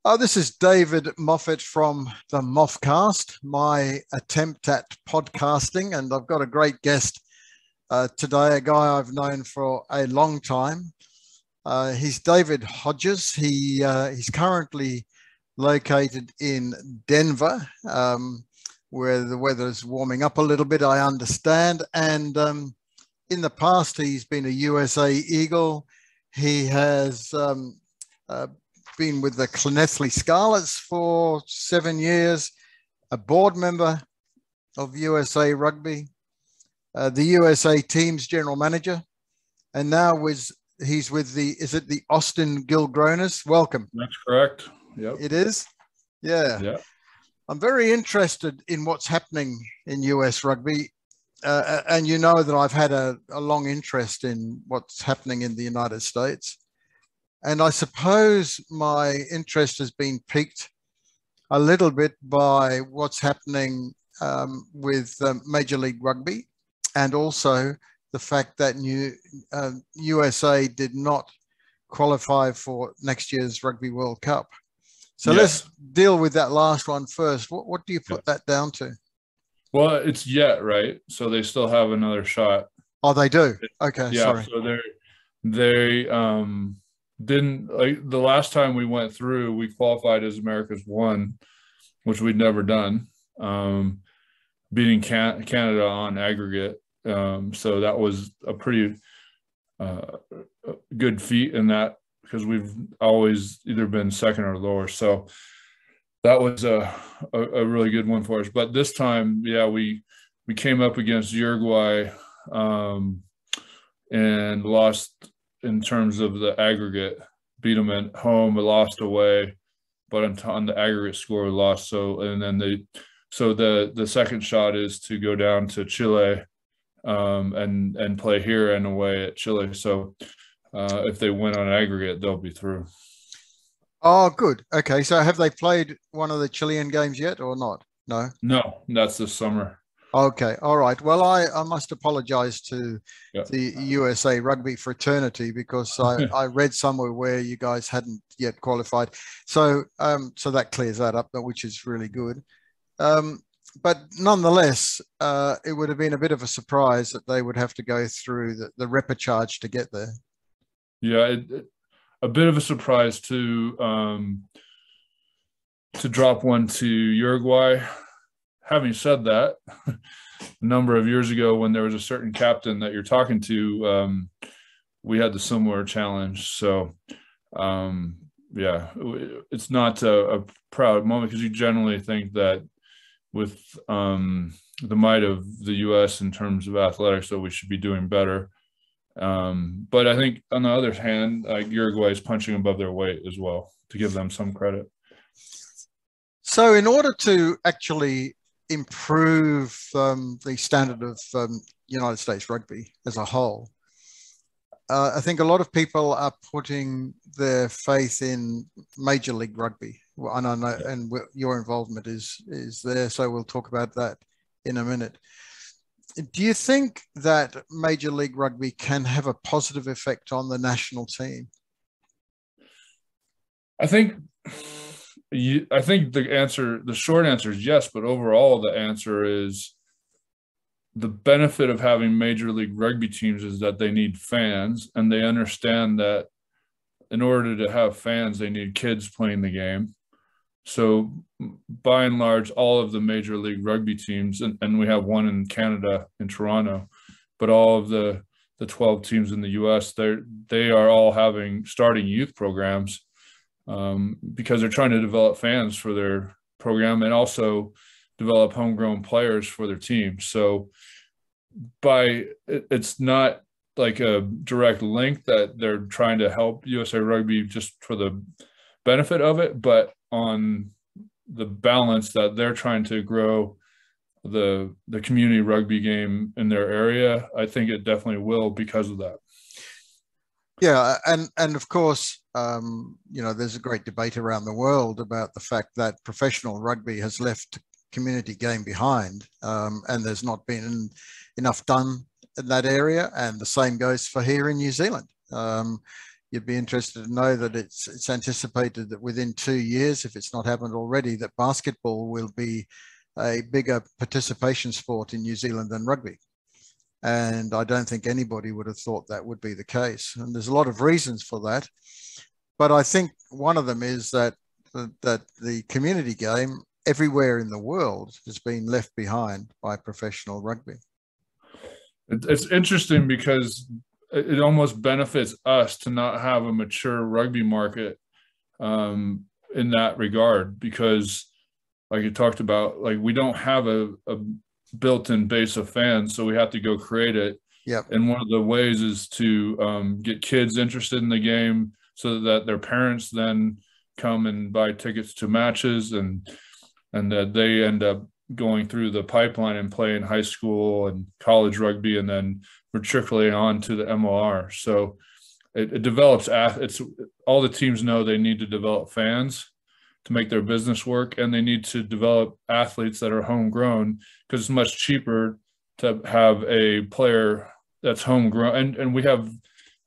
This is David Moffat from the Moffcast, my attempt at podcasting, and I've got a great guest today, a guy I've known for a long time. He's David Hodges. He's currently located in Denver, where the weather's warming up a little bit, I understand. And in the past, he's been a USA Eagle. He has been with the Llanelli Scarlets for 7 years, a board member of USA Rugby, the USA team's general manager, and now he's with the Austin Gilgronis? Welcome. That's correct. Yep. It is? Yeah. Yeah. I'm very interested in what's happening in US Rugby. And you know that I've had a long interest in what's happening in the United States. And I suppose my interest has been piqued a little bit by what's happening with Major League Rugby, and also the fact that USA did not qualify for next year's Rugby World Cup. So let's deal with that last one first. What do you put that down to? Well, it's yet, right? So they still have another shot. Oh, they do? Okay, yeah, sorry. So they didn't, like, the last time we went through, we qualified as America's one, which we'd never done, beating Canada on aggregate. So that was a pretty good feat in that, because we've always either been second or lower. So that was a really good one for us. But this time, we came up against Uruguay and lost in terms of the aggregate. Beat them at home, but lost away. But on the aggregate score, we lost. So and then the second shot is to go down to Chile and play here and away at Chile. So if they win on aggregate, they'll be through. Oh, good. Okay, so have they played one of the Chilean games yet or not? No, that's this summer. Okay, all right. Well, I must apologize to the USA Rugby fraternity, because I read somewhere where you guys hadn't yet qualified. So so that clears that up, which is really good. But nonetheless, it would have been a bit of a surprise that they would have to go through the repechage to get there. Yeah, a bit of a surprise to drop one to Uruguay. Having said that, a number of years ago, when there was a certain captain that you're talking to, we had the similar challenge. So, it's not a proud moment, because you generally think that with the might of the U.S. in terms of athletics, that we should be doing better. But I think, on the other hand, Uruguay is punching above their weight as well, to give them some credit. So in order to actually improve the standard of United States rugby as a whole, I think a lot of people are putting their faith in Major League Rugby. And I know, and your involvement is there, so we'll talk about that in a minute. Do you think that Major League Rugby can have a positive effect on the national team? I think the short answer is yes, but overall the answer is the benefit of having Major League Rugby teams is that they need fans, and they understand that in order to have fans, they need kids playing the game. So by and large, all of the Major League Rugby teams, and we have one in Canada, in Toronto, but all of the 12 teams in the US, they are all starting youth programs because they're trying to develop fans for their program, and also develop homegrown players for their team. So it's not like a direct link that they're trying to help USA Rugby just for the benefit of it, but on the balance that they're trying to grow the community rugby game in their area, I think it definitely will because of that. Yeah, and of course, there's a great debate around the world about the fact that professional rugby has left community game behind, and there's not been enough done in that area, and the same goes for here in New Zealand. you'd be interested to know that it's anticipated that within 2 years, if it's not happened already, that basketball will be a bigger participation sport in New Zealand than rugby. And I don't think anybody would have thought that would be the case. And there's a lot of reasons for that. But I think one of them is that the community game everywhere in the world has been left behind by professional rugby. It's interesting because it almost benefits us to not have a mature rugby market in that regard, because like you talked about, like we don't have a built-in base of fans, so we have to go create it. Yep. And one of the ways is to get kids interested in the game so that their parents then come and buy tickets to matches, and that they end up going through the pipeline and playing high school and college rugby, and then matriculating on to the MLR. So it develops athletes. All the teams know they need to develop fans to make their business work, and they need to develop athletes that are homegrown, because it's much cheaper to have a player that's homegrown. And we have,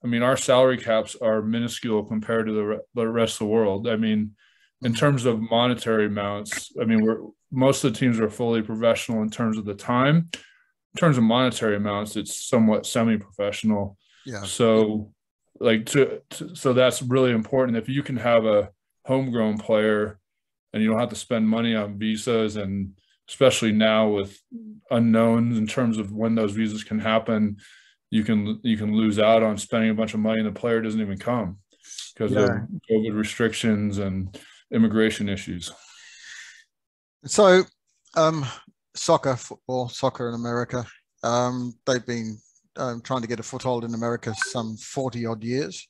I mean, our salary caps are minuscule compared to the rest of the world. I mean, in terms of monetary amounts, I mean, most of the teams are fully professional in terms of the time. In terms of monetary amounts, it's somewhat semi-professional. Yeah. So, like, so that's really important. If you can have a homegrown player and you don't have to spend money on visas, and especially now with unknowns in terms of when those visas can happen, you can lose out on spending a bunch of money and the player doesn't even come because of COVID restrictions and immigration issues. So soccer in America, they've been trying to get a foothold in America some 40 odd years,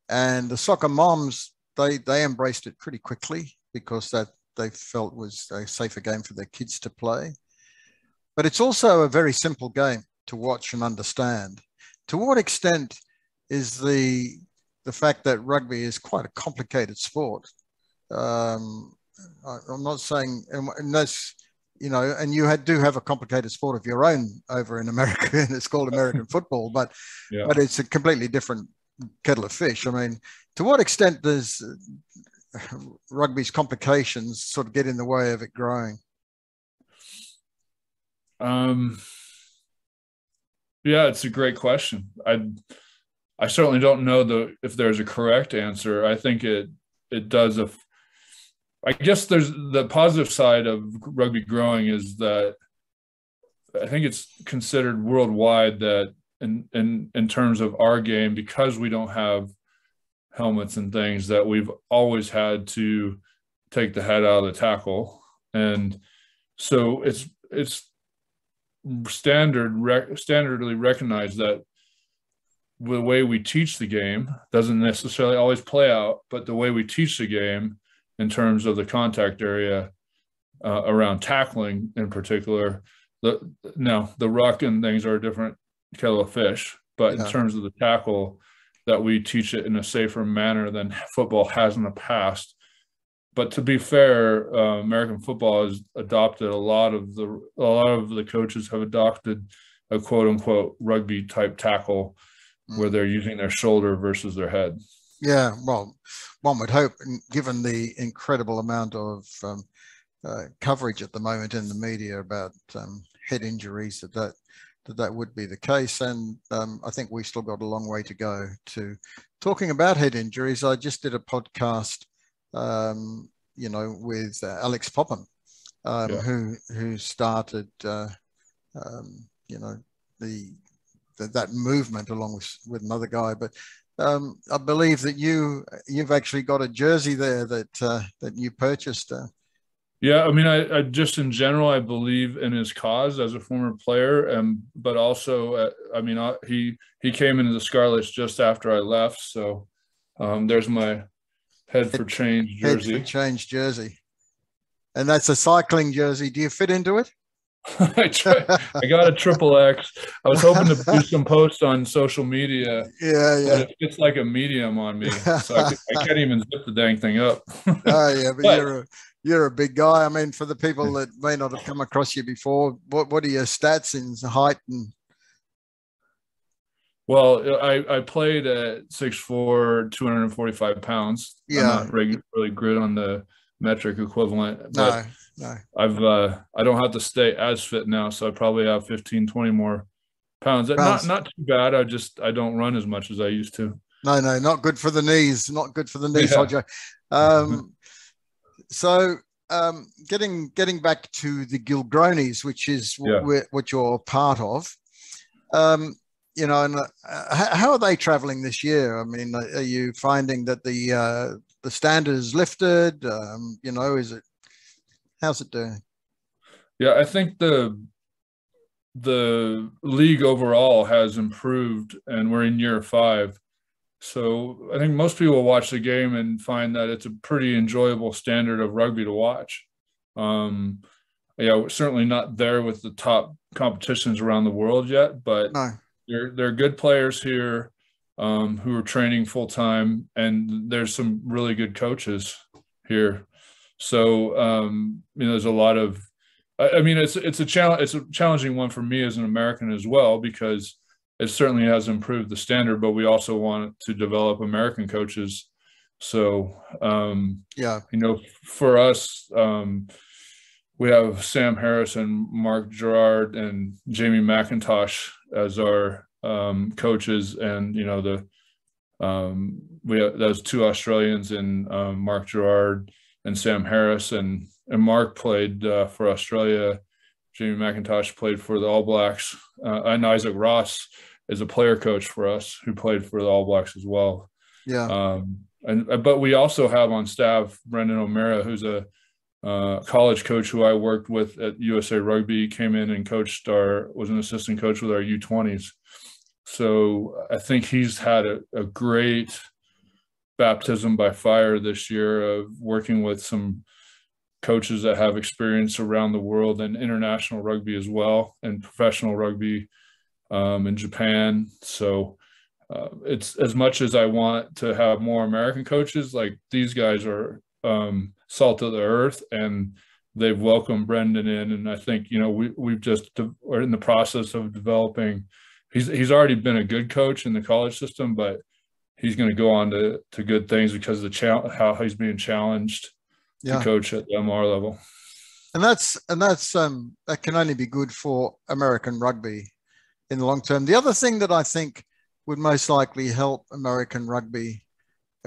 and the soccer moms, they embraced it pretty quickly because that they felt was a safer game for their kids to play. But it's also a very simple game to watch and understand. To what extent is the fact that rugby is quite a complicated sport? I'm not saying, and that's, you know, and you do have a complicated sport of your own over in America, and it's called American football, but it's a completely different kettle of fish. I mean, to what extent does rugby's complications sort of get in the way of it growing? Yeah, it's a great question. I certainly don't know if there's a correct answer. I think it does. I guess there's the positive side of rugby growing is that I think it's considered worldwide that in terms of our game, because we don't have helmets and things, that we've always had to take the head out of the tackle. And so it's standardly recognized that the way we teach the game doesn't necessarily always play out, but the way we teach the game in terms of the contact area around tackling in particular, the ruck and things are a different kettle of fish, but in terms of the tackle, that we teach it in a safer manner than football has in the past. But to be fair, American football has adopted a lot of the coaches have adopted a quote unquote rugby type tackle where they're using their shoulder versus their head. Yeah, well, one would hope, given the incredible amount of coverage at the moment in the media about head injuries, that would be the case. And I think we've still got a long way to go to talking about head injuries. I just did a podcast, with Alex Popham, who started, that movement along with another guy. But I believe that you've actually got a jersey there that you purchased. Yeah, I mean, I just in general, I believe in his cause as a former player, but also, he came into the Scarlets just after I left, so there's my head for change jersey. Head for change jersey, and that's a cycling jersey. Do you fit into it? I got a XXX. I was hoping to do some posts on social media. Yeah. But it's like a medium on me, so I can't even zip the dang thing up. Oh yeah, but you're a big guy. I mean, for the people that may not have come across you before, what are your stats in height and? Well, I played at 6'4", 245 pounds. Yeah. I'm not really good on the metric equivalent, but No. I don't have to stay as fit now, so I probably have 15, 20 more pounds. Not too bad. I don't run as much as I used to. No, not good for the knees. Not good for the knees, Yeah. Hodjo. So getting back to the Gilgronis, which is what you're part of, you know, and how are they traveling this year? I mean, are you finding that the standard is lifted? You know, how's it doing? Yeah, I think the league overall has improved, and we're in year 5. So I think most people will watch the game and find that it's a pretty enjoyable standard of rugby to watch. Yeah, we're certainly not there with the top competitions around the world yet, but No. they're good players here who are training full time, and there's some really good coaches here. So you know, there's a lot of. I mean, it's a challenge. It's a challenging one for me as an American as well, because it certainly has improved the standard, but we also want to develop American coaches. So, Yeah, you know, for us, we have Sam Harris and Mark Gerard and Jamie McIntosh as our coaches, and you know we have those 2 Australians in Mark Gerard and Sam Harris, and Mark played for Australia. Jamie McIntosh played for the All Blacks, and Isaac Ross is a player coach for us who played for the All Blacks as well. Yeah. But we also have on staff Brendan O'Mara, who's a college coach who I worked with at USA Rugby. Came in and was an assistant coach with our U20s. So I think he's had a great baptism by fire this year of working with some coaches that have experience around the world and international rugby as well, and professional rugby in Japan. So it's, as much as I want to have more American coaches, like these guys are salt of the earth, and they've welcomed Brendan in. And I think, you know, we're in the process of developing. He's already been a good coach in the college system, but he's going to go on to good things because of how he's being challenged to coach at the MR level. And that can only be good for American rugby in the long term. The other thing that I think would most likely help American rugby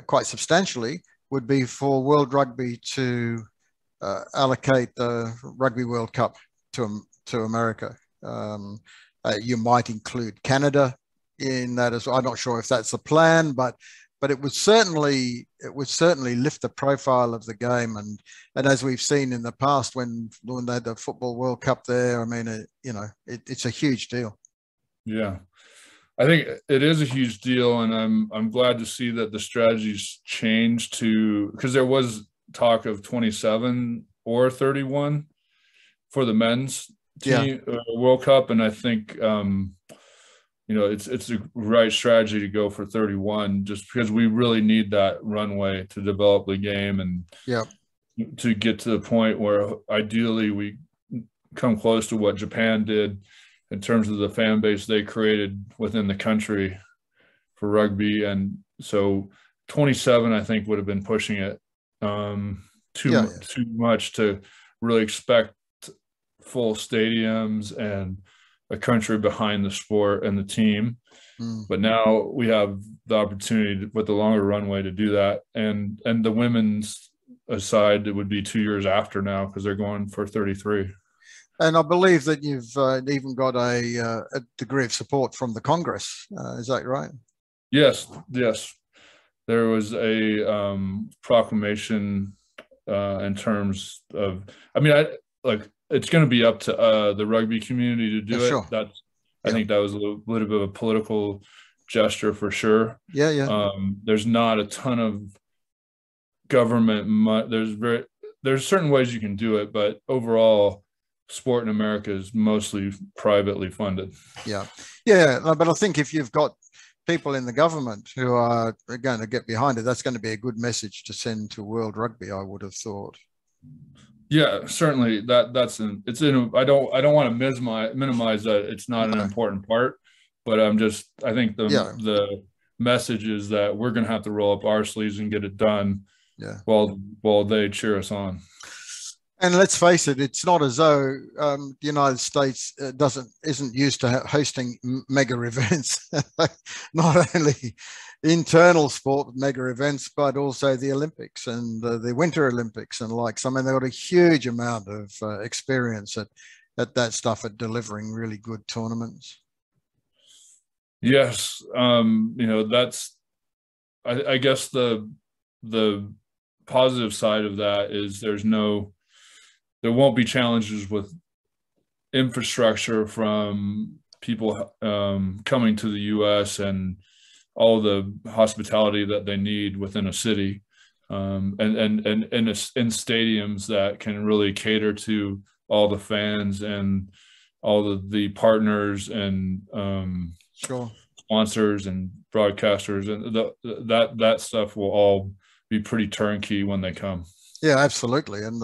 quite substantially would be for World Rugby to allocate the Rugby World Cup to America. You might include Canada in that as well. I'm not sure if that's the plan, but it would certainly lift the profile of the game. And as we've seen in the past, when they had the Football World Cup there, I mean, it's a huge deal. Yeah, I think it is a huge deal, and I'm glad to see that the strategy's changed because there was talk of 27 or 31 for the men's team World Cup, and I think it's a right strategy to go for 31, just because we really need that runway to develop the game and to get to the point where ideally we come close to what Japan did in terms of the fan base they created within the country for rugby. And so 27, I think, would have been pushing it too much to really expect full stadiums and a country behind the sport and the team. But now we have the opportunity with the longer runway to do that. And the women's side, it would be 2 years after now, because they're going for 33. And I believe that you've even got a degree of support from the Congress. Is that right? Yes. There was a proclamation in terms of, it's going to be up to the rugby community to do it. Sure. I think that was a little bit of a political gesture for sure. Yeah. There's not a ton of government. There's certain ways you can do it, but overall, sport in America is mostly privately funded. Yeah. But I think if you've got people in the government who are going to get behind it, that's going to be a good message to send to World Rugby, I would have thought. Yeah, certainly. I don't want to minimize that. It's not an important part, but I think Yeah. the message is that we're going to have to roll up our sleeves and get it done Yeah. while they cheer us on. And let's face it, it's not as though the United States isn't used to hosting mega events, not only internal sport mega events, but also the Olympics and the Winter Olympics and likes. I mean, they've got a huge amount of experience at that stuff, at delivering really good tournaments. Yes, that's I guess the positive side of that is there won't be challenges with infrastructure from people coming to the U.S. and all the hospitality that they need within a city, and in stadiums that can really cater to all the fans and all the partners and Sure. sponsors and broadcasters, and that stuff will all be pretty turnkey when they come. Yeah, absolutely. And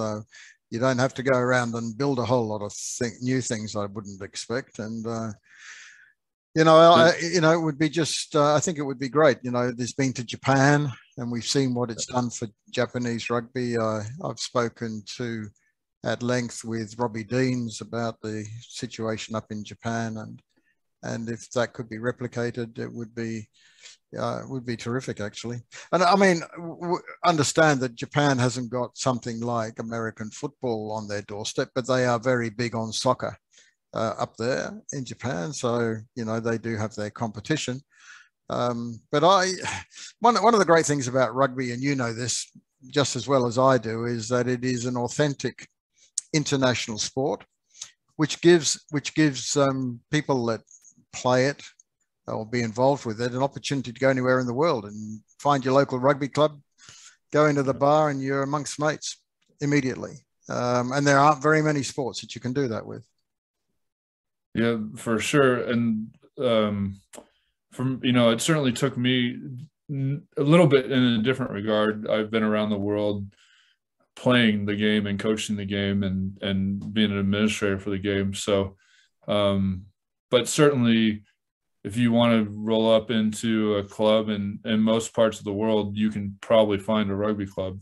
you don't have to go around and build a whole lot of new things, I wouldn't expect. And it would be just, I think it would be great. There's been to Japan and we've seen what it's done for Japanese rugby. I've spoken to at length with Robbie Deans about the situation up in Japan, and if that could be replicated, it would be terrific, actually. And I mean, understand that Japan hasn't got something like American football on their doorstep, but they are very big on soccer up there in Japan. So, they do have their competition. But one of the great things about rugby, and this just as well as I do, is that it is an authentic international sport, which gives people that play it or be involved with it an opportunity to go anywhere in the world and find your local rugby club, go into the bar, and you're amongst mates immediately. And there aren't very many sports that you can do that with. Yeah, for sure. And it certainly took me a little bit in a different regard. I've been around the world playing the game and coaching the game and being an administrator for the game. So, but certainly if you want to roll up into a club in most parts of the world, you can probably find a rugby club,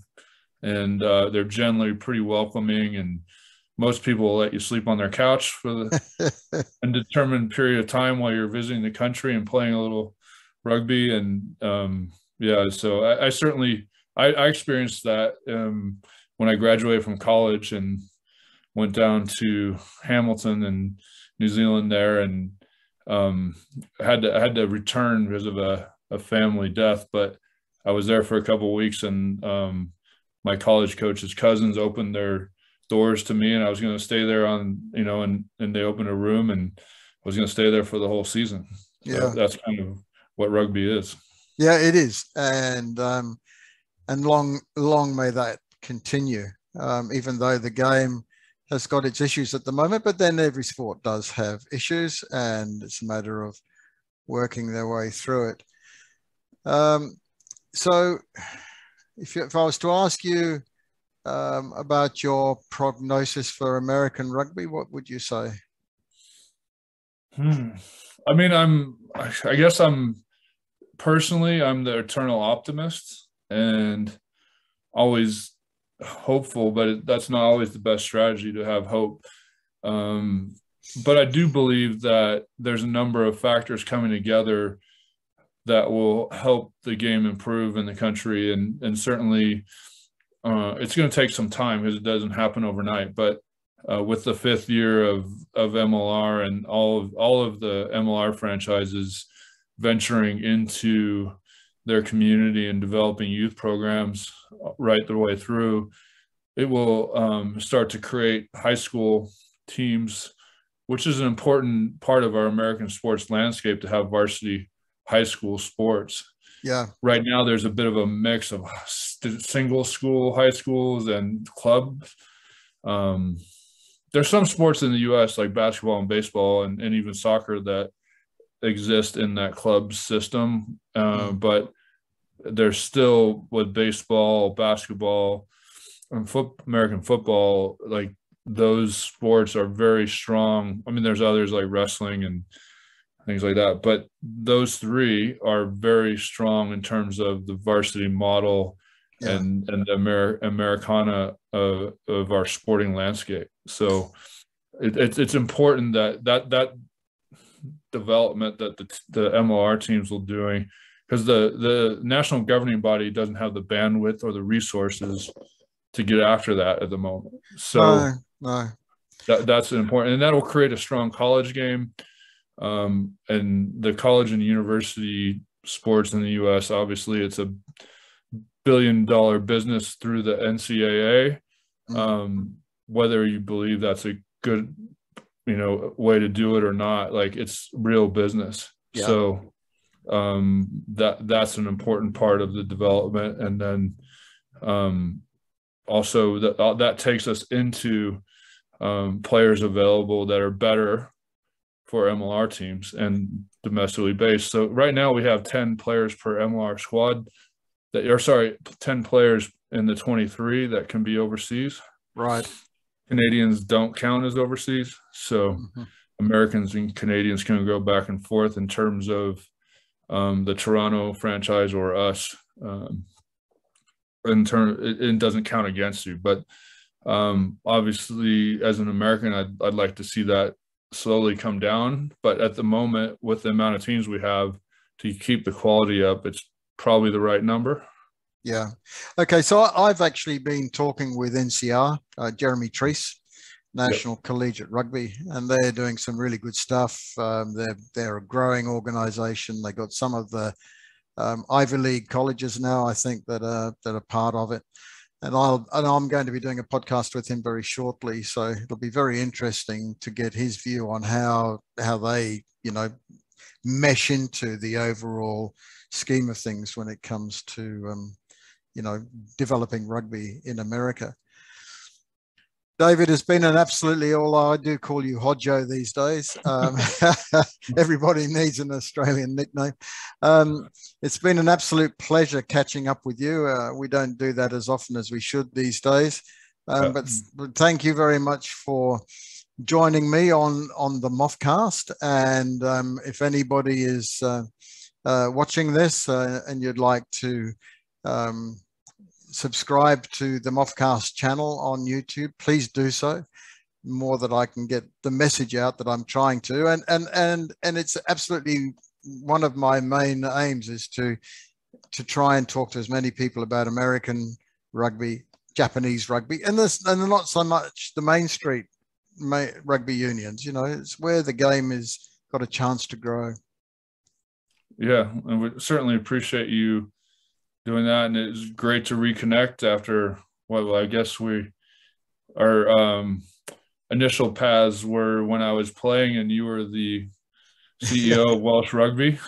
and they're generally pretty welcoming, and most people will let you sleep on their couch for the undetermined period of time while you're visiting the country and playing a little rugby. And so I certainly experienced that when I graduated from college and went down to Hamilton and New Zealand there, and had to return because of a family death. But I was there for a couple of weeks, and my college coach's cousins opened their doors to me, and I was going to stay there and they opened a room, and I was going to stay there for the whole season. So that's kind of what rugby is. Yeah, it is. And long may that continue, even though the game has got its issues at the moment, but then every sport does have issues, and it's a matter of working their way through it. So if I was to ask you about your prognosis for American rugby, what would you say? I mean, I guess I'm the eternal optimist and always hopeful, but that's not always the best strategy to have hope. But I do believe that there's a number of factors coming together that will help the game improve in the country, and certainly it's going to take some time because it doesn't happen overnight. But with the 5th year of MLR and all of the MLR franchises venturing into their community and developing youth programs right the way through, it will start to create high school teams, which is an important part of our American sports landscape, to have varsity high school sports. Yeah. Right now, there's a bit of a mix of single school high schools and clubs. There's some sports in the U.S. like basketball and baseball and even soccer that exist in that club system, but there's still, with baseball, basketball, and American football, like those sports are very strong. I mean, there's others like wrestling and things like that. But those three are very strong in terms of the varsity model and the Americana of our sporting landscape. So it's important that development that the MLR teams will doing, because the national governing body doesn't have the bandwidth or the resources to get after that at the moment. So no. That's important, and that'll create a strong college game. And the college and university sports in the U.S., obviously, it's a billion-dollar business through the NCAA. Whether you believe that's a good, way to do it or not, like, it's real business. Yeah. So that's an important part of the development, and then also that takes us into players available that are better for MLR teams and domestically based. So right now we have 10 players per MLR squad 10 players in the 23 that can be overseas. Right. Canadians don't count as overseas. So Americans and Canadians can go back and forth in terms of the Toronto franchise or us. It doesn't count against you, but obviously as an American, I'd like to see that slowly come down, but at the moment, with the amount of teams we have to keep the quality up, it's probably the right number. Yeah. Okay. So I've actually been talking with NCR, Jeremy Treese, National Collegiate Rugby, and they're doing some really good stuff. They're a growing organization. They got some of the Ivy League colleges now, I think, that are part of it. And I'm going to be doing a podcast with him very shortly, so it'll be very interesting to get his view on how they, mesh into the overall scheme of things when it comes to, developing rugby in America. David, it's been an absolutely, I do call you Hodjo these days. Everybody needs an Australian nickname. It's been an absolute pleasure catching up with you. We don't do that as often as we should these days. But thank you very much for joining me on the Moffcast. And if anybody is watching this and you'd like to subscribe to the Moffcast channel on YouTube, please do so. More that I can get the message out that I'm trying to, and it's absolutely one of my main aims is to try and talk to as many people about American rugby, Japanese rugby, and not so much the Main Street rugby unions. It's where the game has got a chance to grow. Yeah, and we certainly appreciate you doing that, and it's great to reconnect after I guess our initial paths were when I was playing and you were the CEO of Welsh Rugby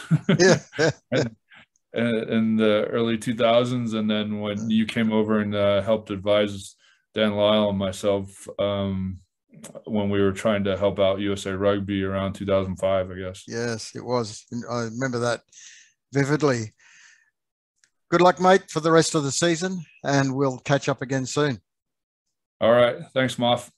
in the early 2000s, and then when you came over and helped advise Dan Lyle and myself when we were trying to help out USA Rugby around 2005, I guess. Yes, it was. I remember that vividly. Good luck, mate, for the rest of the season, and we'll catch up again soon. All right. Thanks, Moff.